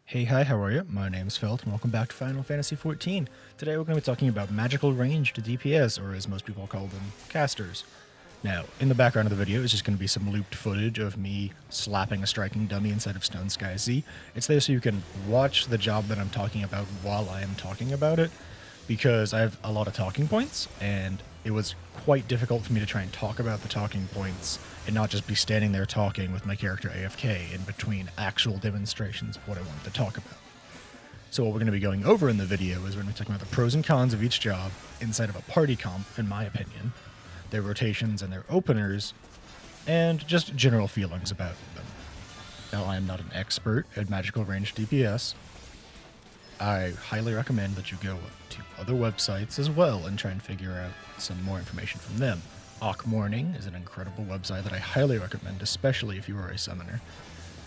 Hey, hi, how are you? My name's Felt, and welcome back to Final Fantasy XIV. Today we're going to be talking about magical ranged DPS, or as most people call them, casters. Now, in the background of the video is just going to be some looped footage of me slapping a striking dummy inside of Stone Sky Z. It's there so you can watch the job that I'm talking about while I am talking about it, because I have a lot of talking points, and it was quite difficult for me to try and talk about the talking points and not just be standing there talking with my character AFK in between actual demonstrations of what I wanted to talk about. So what we're going to be going over in the video is we're going to be talking about the pros and cons of each job inside of a party comp, in my opinion, their rotations and their openers, and just general feelings about them. Now, I am not an expert at magical range DPS. I highly recommend that you go to other websites as well and try and figure out some more information from them. Awk Morning is an incredible website that I highly recommend, especially if you are a summoner.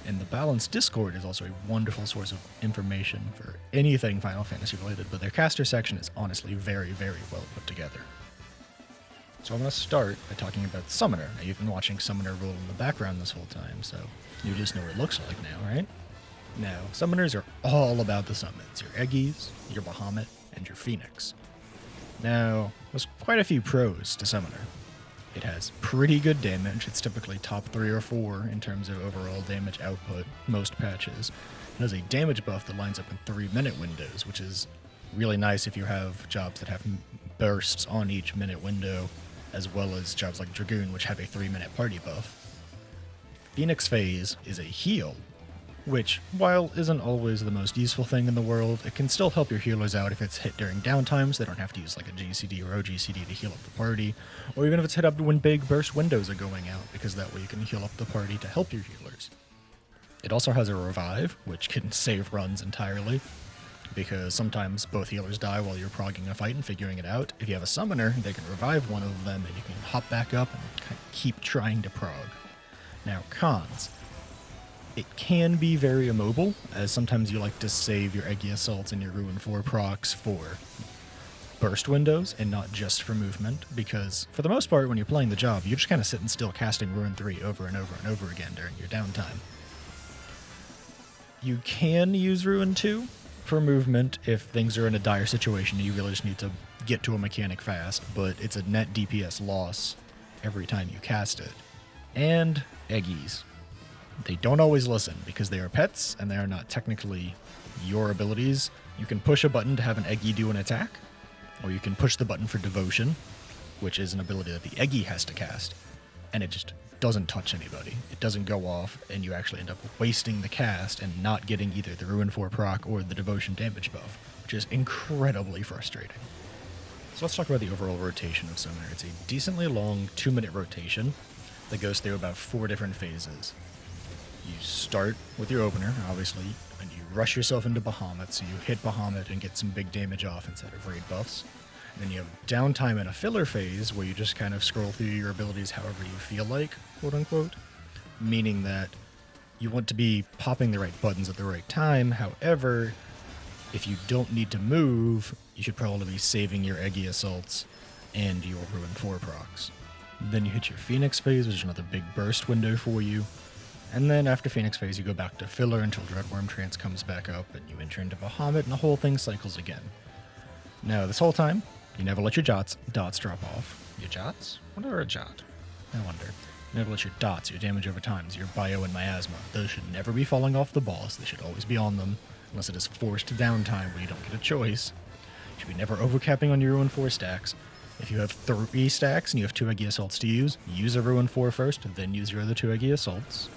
And the Balance Discord is also a wonderful source of information for anything Final Fantasy related, but their caster section is honestly very, very well put together. So I'm going to start by talking about Summoner. Now, you've been watching Summoner roll in the background this whole time, so you just know what it looks like now, right? Now, Summoners are all about the summons, your Eggies, your Bahamut, and your Phoenix. Now, there's quite a few pros to Summoner. It has pretty good damage. It's typically top 3 or 4 in terms of overall damage output, most patches. It has a damage buff that lines up in 3-minute windows, which is really nice if you have jobs that have bursts on each minute window, as well as jobs like Dragoon, which have a 3-minute party buff. Phoenix Phase is a heal, which, while isn't always the most useful thing in the world, it can still help your healers out if it's hit during downtime, so they don't have to use like a GCD or OGCD to heal up the party, or even if it's hit up when big burst windows are going out, because that way you can heal up the party to help your healers. It also has a revive, which can save runs entirely, because sometimes both healers die while you're progging a fight and figuring it out. If you have a summoner, they can revive one of them, and you can hop back up and kind of keep trying to prog. Now, cons. It can be very immobile, as sometimes you like to save your Eggy Assaults and your Ruin 4 procs for burst windows and not just for movement, because for the most part when you're playing the job, you're just kind of sitting still casting Ruin 3 over and over and over again during your downtime. You can use Ruin 2 for movement if things are in a dire situation and you really just need to get to a mechanic fast, but it's a net DPS loss every time you cast it. And Eggies. They don't always listen because they are pets and they are not technically your abilities. You can push a button to have an Eggy do an attack, or you can push the button for Devotion, which is an ability that the Eggy has to cast, and it just doesn't touch anybody. It doesn't go off, and you actually end up wasting the cast and not getting either the Ruin 4 proc or the Devotion damage buff, which is incredibly frustrating. So let's talk about the overall rotation of Summoner. It's a decently long 2-minute rotation that goes through about 4 different phases. You start with your opener, obviously, and you rush yourself into Bahamut, so you hit Bahamut and get some big damage off instead of raid buffs. And then you have downtime in a filler phase where you just kind of scroll through your abilities however you feel like, quote unquote, meaning that you want to be popping the right buttons at the right time. However, if you don't need to move, you should probably be saving your Eggy Assaults and your Ruin 4 procs. Then you hit your Phoenix phase, which is another big burst window for you. And then after Phoenix phase, you go back to filler until Dreadworm Trance comes back up, and you enter into Bahamut, and the whole thing cycles again. Now, this whole time, you never let your dots drop off. Your jots? What are a jot? I wonder. You never let your dots, your damage over times, your bio and miasma. Those should never be falling off the boss. They should always be on them, unless it is forced downtime where you don't get a choice. You should be never overcapping on your Ruin 4 stacks. If you have 3 stacks and you have 2 Eggy Assaults to use a Ruin 4 first, then use your other 2 Eggy Assaults.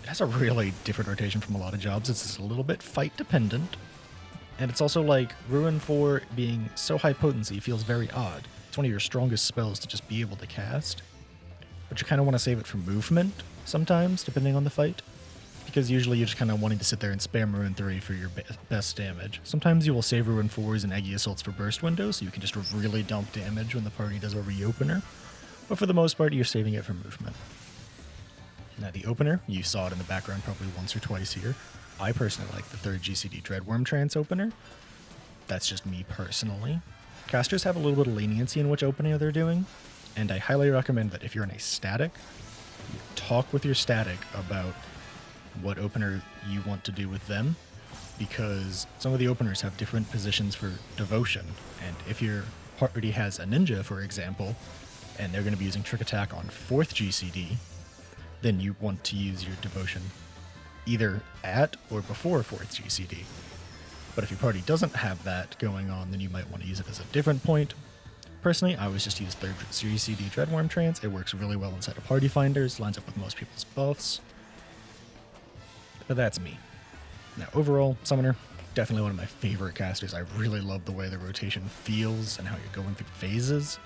It has a really different rotation from a lot of jobs. It's a little bit fight dependent. And it's also like Ruin 4 being so high potency feels very odd. It's one of your strongest spells to just be able to cast. But you kind of want to save it for movement sometimes, depending on the fight. Because usually you're just kind of wanting to sit there and spam Ruin 3 for your best damage. Sometimes you will save Ruin 4s and Eggy Assaults for burst windows, so you can just really dump damage when the party does a reopener. But for the most part, you're saving it for movement. Now, the opener, you saw it in the background probably once or twice here. I personally like the 3rd GCD Dreadworm Trance opener. That's just me personally. Casters have a little bit of leniency in which opening they're doing, and I highly recommend that if you're in a static, you talk with your static about what opener you want to do with them, because some of the openers have different positions for devotion, and if your party has a ninja, for example, and they're going to be using trick attack on 4th GCD, then you want to use your devotion either at or before 4th GCD. But if your party doesn't have that going on, then you might want to use it as a different point. Personally, I always just use 3rd GCD Dreadworm Trance. It works really well inside of party finders, lines up with most people's buffs. But that's me. Now, overall, Summoner, definitely one of my favorite casters. I really love the way the rotation feels and how you're going through phases,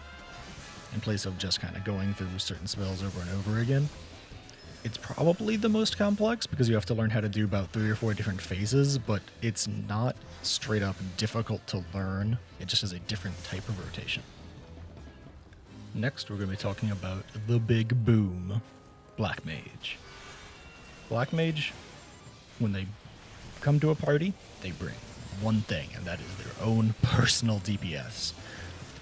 in place of just kind of going through certain spells over and over again. It's probably the most complex because you have to learn how to do about 3 or 4 different phases, but it's not straight up difficult to learn. It just is a different type of rotation. Next, we're going to be talking about the big boom, Black Mage. Black Mage, when they come to a party, they bring one thing, and that is their own personal DPS.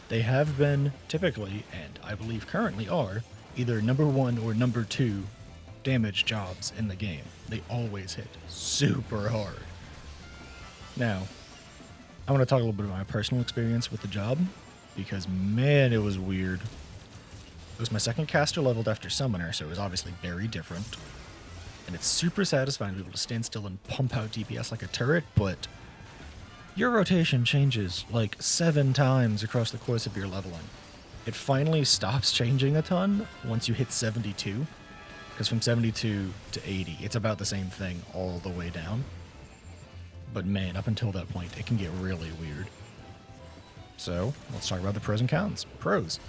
They have been typically, and I believe currently are, either number 1 or number 2 damage jobs in the game. They always hit super hard. Now, I want to talk a little bit about my personal experience with the job, because man, it was weird. It was my second caster leveled after Summoner, so it was obviously very different. And it's super satisfying to be able to stand still and pump out DPS like a turret, but your rotation changes like 7 times across the course of your leveling. It finally stops changing a ton once you hit 72, because from 72 to 80, it's about the same thing all the way down. But man, up until that point, it can get really weird. So, let's talk about the pros and cons. Pros.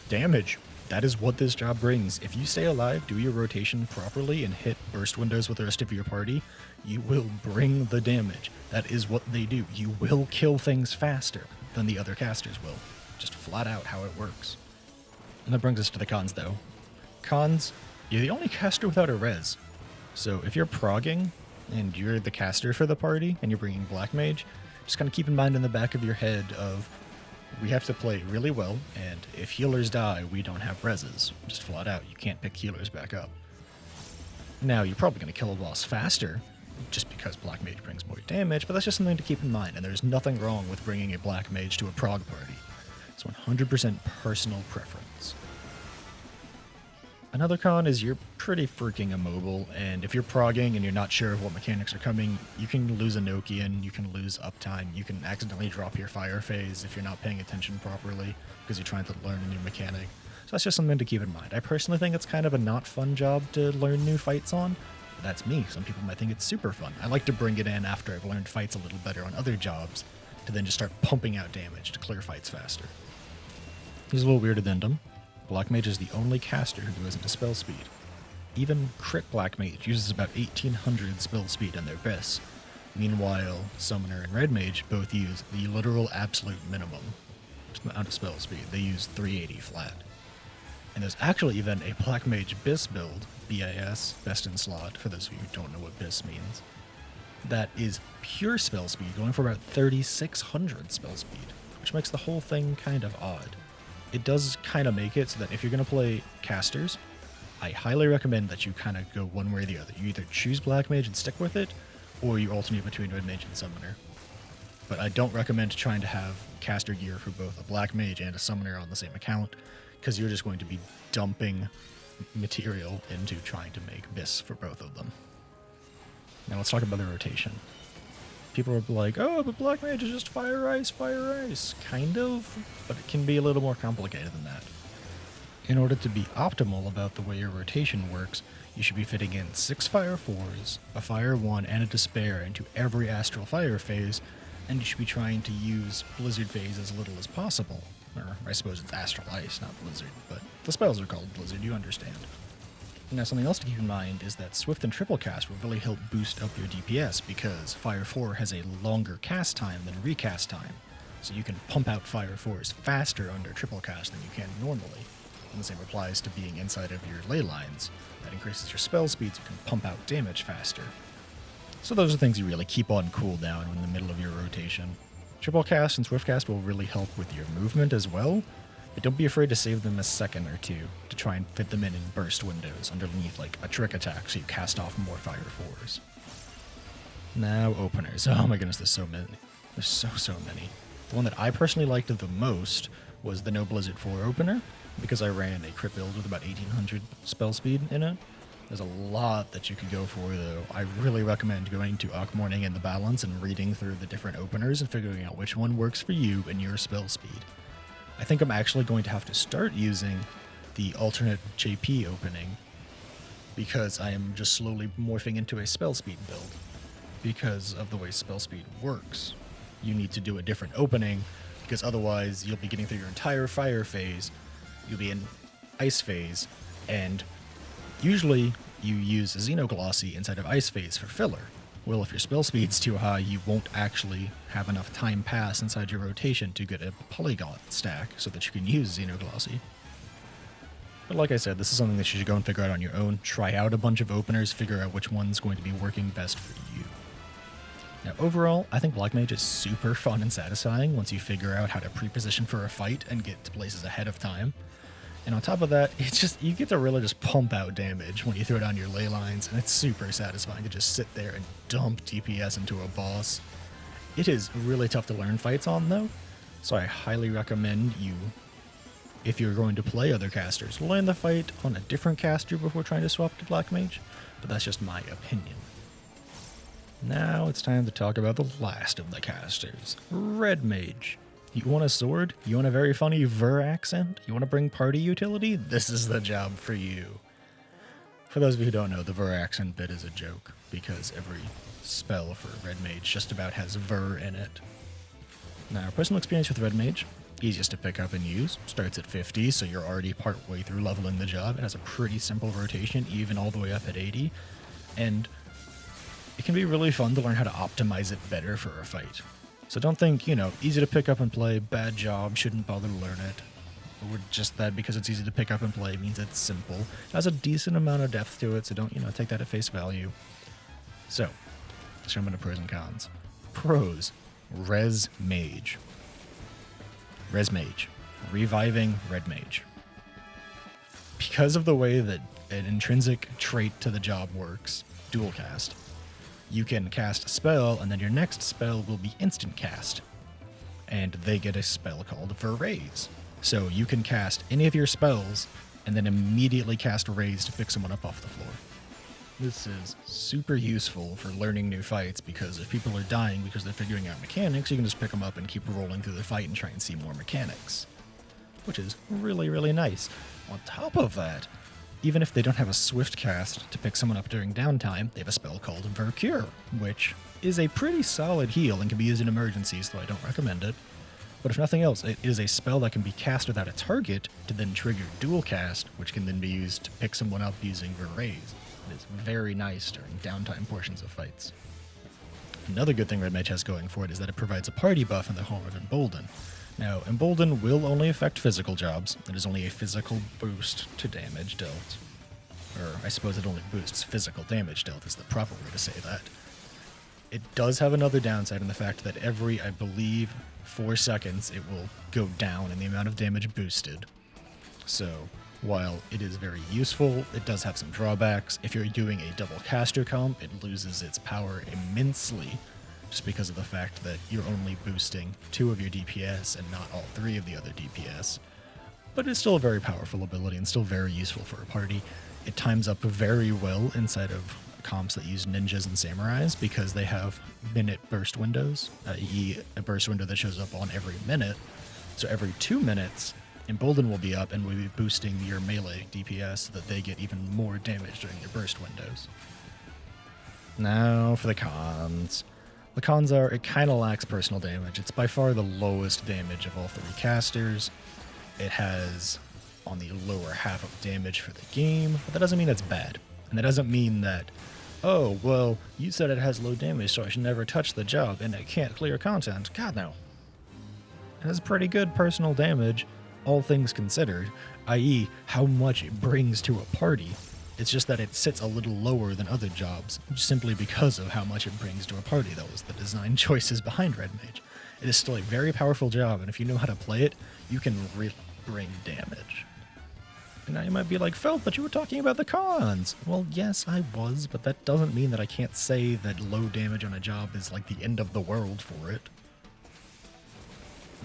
Damage. That is what this job brings. If you stay alive, do your rotation properly, and hit burst windows with the rest of your party, you will bring the damage. That is what they do. You will kill things faster than the other casters will. Just flat out how it works. And that brings us to the cons, though. Cons, you're the only caster without a res. So if you're progging, and you're the caster for the party, and you're bringing Black Mage, just kind of keep in mind in the back of your head of, we have to play really well, and if healers die, we don't have reses. Just flat out, you can't pick healers back up. Now, you're probably going to kill a boss faster, just because Black Mage brings more damage, but that's just something to keep in mind, and there's nothing wrong with bringing a Black Mage to a prog party. It's 100% personal preference. Another con is you're pretty freaking immobile, and if you're progging and you're not sure of what mechanics are coming, you can lose a Nokian, you can lose uptime, you can accidentally drop your fire phase if you're not paying attention properly because you're trying to learn a new mechanic. So that's just something to keep in mind. I personally think it's kind of a not fun job to learn new fights on. But that's me. Some people might think it's super fun. I like to bring it in after I've learned fights a little better on other jobs to then just start pumping out damage to clear fights faster. Here's a little weird addendum. Black Mage is the only caster who goes into spell speed. Even crit Black Mage uses about 1800 spell speed on their best. Meanwhile, Summoner and Red Mage both use the literal absolute minimum amount of spell speed. They use 380 flat. And there's actually even a Black Mage BIS build, BIS, best in slot, for those of you who don't know what BIS means, that is pure spell speed, going for about 3600 spell speed, which makes the whole thing kind of odd. It does kind of make it so that if you're going to play casters, I highly recommend that you kind of go one way or the other. You either choose Black Mage and stick with it, or you alternate between Red Mage and Summoner. But I don't recommend trying to have caster gear for both a Black Mage and a Summoner on the same account, because you're just going to be dumping material into trying to make BIS for both of them. Now let's talk about the rotation. People are like, oh, but Black Mage is just fire ice, fire ice. Kind of, but it can be a little more complicated than that. In order to be optimal about the way your rotation works, you should be fitting in 6 Fire 4s, a Fire 1, and a Despair into every Astral Fire phase, and you should be trying to use Blizzard phase as little as possible. Or I suppose it's Astral Ice, not Blizzard, but the spells are called Blizzard, you understand. Now, something else to keep in mind is that Swift and Triple Cast will really help boost up your DPS because Fire 4 has a longer cast time than recast time, so you can pump out Fire 4s faster under Triple Cast than you can normally. And the same applies to being inside of your ley lines. That increases your spell speed so you can pump out damage faster. So those are things you really keep on cooldown in the middle of your rotation. Triple Cast and Swift Cast will really help with your movement as well, but don't be afraid to save them a second or two to try and fit them in burst windows underneath like a trick attack so you cast off more fire 4s. Now openers. Oh my goodness, there's so many. There's so many. The one that I personally liked the most was the No Blizzard 4 opener, because I ran a crit build with about 1800 spell speed in it. There's a lot that you could go for, though. I really recommend going to Arc Morning in the Balance and reading through the different openers and figuring out which one works for you and your spell speed. I think I'm actually going to have to start using the alternate JP opening, because I am just slowly morphing into a spell speed build. Because of the way spell speed works, you need to do a different opening, because otherwise you'll be getting through your entire fire phase, you'll be in ice phase, and usually you use Xenoglossy inside of ice phase for filler. Well, if your spell speed's too high, you won't actually have enough time pass inside your rotation to get a polyglot stack so that you can use Xenoglossy. But like I said, this is something that you should go and figure out on your own. Try out a bunch of openers, figure out which one's going to be working best for you. Now overall, I think Black Mage is super fun and satisfying once you figure out how to pre-position for a fight and get to places ahead of time. And on top of that, it's just, you get to really just pump out damage when you throw down your ley lines, and it's super satisfying to just sit there and dump DPS into a boss. It is really tough to learn fights on though, so I highly recommend you, if you're going to play other casters, learn the fight on a different caster before trying to swap to Black Mage, but that's just my opinion. Now it's time to talk about the last of the casters, Red Mage. You want a sword? You want a very funny Ver accent? You want to bring party utility? This is the job for you. For those of you who don't know, the Ver accent bit is a joke, because every spell for Red Mage just about has Ver in it. Now, personal experience with Red Mage, easiest to pick up and use, starts at 50, so you're already part way through leveling the job. It has a pretty simple rotation, even all the way up at 80, and it can be really fun to learn how to optimize it better for a fight. So don't think, easy to pick up and play, bad job, shouldn't bother to learn it. Or just that because it's easy to pick up and play means it's simple. It has a decent amount of depth to it, so don't, take that at face value. So, let's jump into pros and cons. Pros, Res Mage. Res Mage. Reviving Red Mage. Because of the way that an intrinsic trait to the job works, dual cast, you can cast a spell, and then your next spell will be instant cast. And they get a spell called Raise. So you can cast any of your spells, and then immediately cast Raise to pick someone up off the floor. This is super useful for learning new fights, because if people are dying because they're figuring out mechanics, you can just pick them up and keep rolling through the fight and try and see more mechanics. Which is really, really nice. On top of that, even if they don't have a swift cast to pick someone up during downtime, they have a spell called Cure, which is a pretty solid heal and can be used in emergencies, though I don't recommend it. But if nothing else, it is a spell that can be cast without a target to then trigger dual cast, which can then be used to pick someone up using Raise. It is very nice during downtime portions of fights. Another good thing Red Mage has going for it is that it provides a party buff in the form of Embolden. Now, Embolden will only affect physical jobs. It is only a physical boost to damage dealt. Or, I suppose it only boosts physical damage dealt is the proper way to say that. It does have another downside in the fact that every, I believe, 4 seconds it will go down in the amount of damage boosted. So, while it is very useful, it does have some drawbacks. If you're doing a double caster comp, it loses its power immensely, just because of the fact that you're only boosting 2 of your DPS and not all 3 of the other DPS. But it's still a very powerful ability and still very useful for a party. It times up very well inside of comps that use ninjas and samurais because they have minute burst windows, i.e. a burst window that shows up on every minute. So every 2 minutes, Embolden will be up and will be boosting your melee DPS so that they get even more damage during their burst windows. Now for the cons. The cons are, it kind of lacks personal damage. It's by far the lowest damage of all 3 casters. It has on the lower half of damage for the game, but that doesn't mean it's bad. And that doesn't mean that, oh, well, you said it has low damage, so I should never touch the job, and it can't clear content. God, no. It has pretty good personal damage, all things considered, i.e. how much it brings to a party. It's just that it sits a little lower than other jobs, simply because of how much it brings to a party. That was the design choices behind Red Mage. It is still a very powerful job, and if you know how to play it, you can bring damage. And now you might be like, Phil, but you were talking about the cons. Well, yes, I was, but that doesn't mean that I can't say that low damage on a job is like the end of the world for it.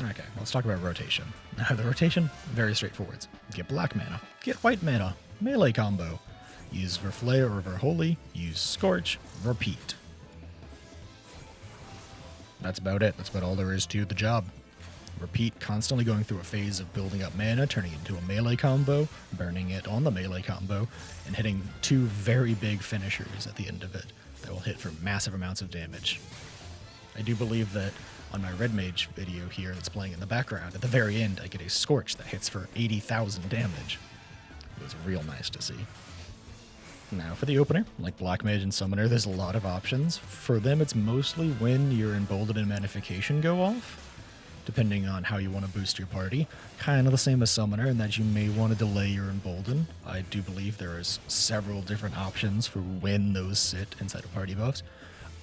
Okay, let's talk about rotation. The rotation, very straightforward. Get black mana, get white mana, melee combo. Use Verflare or Verholy, use Scorch, repeat. That's about it. That's about all there is to the job. Repeat, constantly going through a phase of building up mana, turning it into a melee combo, burning it on the melee combo, and hitting 2 very big finishers at the end of it that will hit for massive amounts of damage. I do believe that on my red mage video here that's playing in the background, at the very end I get a Scorch that hits for 80,000 damage. It was real nice to see. Now for the opener, like Black Mage and Summoner, there's a lot of options. For them, it's mostly when your Emboldened and Magnification go off, depending on how you want to boost your party. Kind of the same as Summoner in that you may want to delay your Embolden. I do believe there is several different options for when those sit inside of party buffs.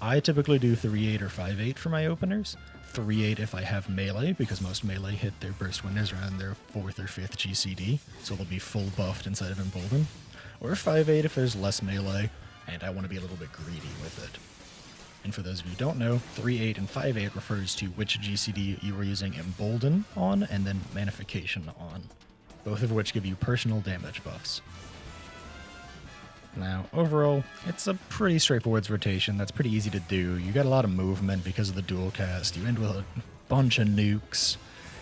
I typically do 3-8 or 5-8 for my openers. 3-8 if I have melee, because most melee hit their burst windows around their 4th or 5th GCD, so they'll be full buffed inside of Embolden. Or 5-8 if there's less melee, and I want to be a little bit greedy with it. And for those of you who don't know, 3-8 and 5-8 refers to which GCD you are using Embolden on, and then Magnification on, both of which give you personal damage buffs. Now, overall, it's a pretty straightforward rotation that's pretty easy to do. You got a lot of movement because of the dual cast, you end with a bunch of nukes,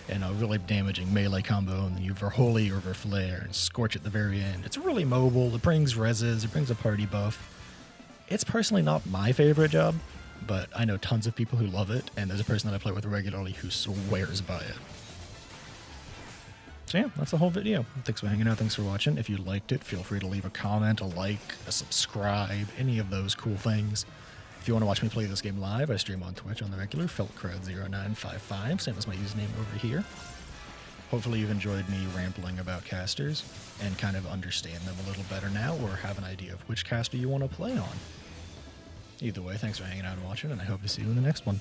and a really damaging melee combo, and then you Verholy or Verflare and Scorch at the very end. It's really mobile, it brings reses, it brings a party buff. It's personally not my favorite job, but I know tons of people who love it, and there's a person that I play with regularly who swears by it. So yeah, that's the whole video. Thanks for hanging out, thanks for watching. If you liked it, feel free to leave a comment, a like, a subscribe, any of those cool things. If you want to watch me play this game live, I stream on Twitch on the regular, feltcrowd0955, same as my username over here. Hopefully you've enjoyed me rambling about casters and kind of understand them a little better now, or have an idea of which caster you want to play on. Either way, thanks for hanging out and watching, and I hope to see you in the next one.